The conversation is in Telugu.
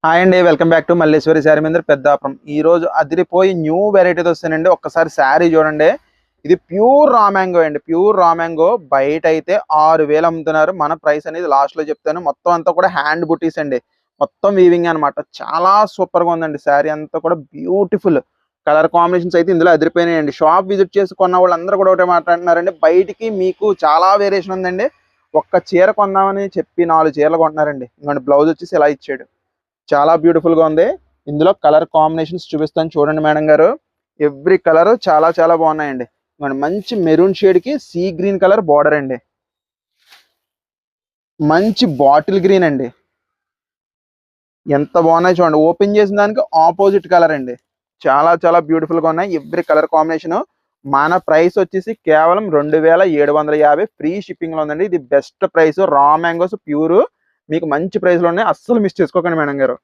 హాయ్ అండి, welcome back to Malleswari sari Mandir Peddapuram. ఈ రోజు అదిరిపోయి న్యూ వెరైటీతో వస్తానండి. ఒక్కసారి శారీ చూడండి. ఇది ప్యూర్ రా మ్యాంగో అండి. ప్యూర్ రా మ్యాంగో బయట అయితే 6,000 అమ్ముతున్నారు. మన ప్రైస్ అనేది లాస్ట్ లో చెప్తాను. మొత్తం అంతా కూడా హ్యాండ్ బుటీస్ అండి. మొత్తం వీవింగ్ అన్నమాట. చాలా సూపర్ గా ఉందండి. శారీ అంతా కూడా బ్యూటిఫుల్ కలర్ కాంబినేషన్స్ అయితే ఇందులో అదిరిపోయినాయండి. షాప్ విజిట్ చేసి కొన్న వాళ్ళందరూ కూడా ఒకటే మాట్లాడుతున్నారండి. బయటికి మీకు చాలా వేరియేషన్ ఉందండి. ఒక్క చీర కొందామని చెప్పి 4 చీరలు కొంటున్నారండి. ఇంకోటి బ్లౌజ్ వచ్చేసి ఇలా ఇచ్చాడు. చాలా బ్యూటిఫుల్ గా ఉంది. ఇందులో కలర్ కాంబినేషన్స్ చూపిస్తాను చూడండి మేడం గారు. ఎవ్రీ కలర్ చాలా చాలా బాగున్నాయండి. మంచి మెరూన్ షేడ్ కి సీ గ్రీన్ కలర్ బార్డర్ అండి. మంచి బాటిల్ గ్రీన్ అండి. ఎంత బాగున్నాయి చూడండి. ఓపెన్ చేసిన దానికి ఆపోజిట్ కలర్ అండి. చాలా చాలా బ్యూటిఫుల్ గా ఉన్నాయి. Every colour combination. మన ప్రైస్ వచ్చేసి కేవలం 2,750 ఫ్రీ షిప్పింగ్ లో ఉందండి. ఇది బెస్ట్ ప్రైస్. రా మ్యాంగోస్ ప్యూర్ మీకు మంచి ప్రైస్ లో ఉన్నాయి. అస్సలు మిస్ చేసుకోకండి మేడం గారు.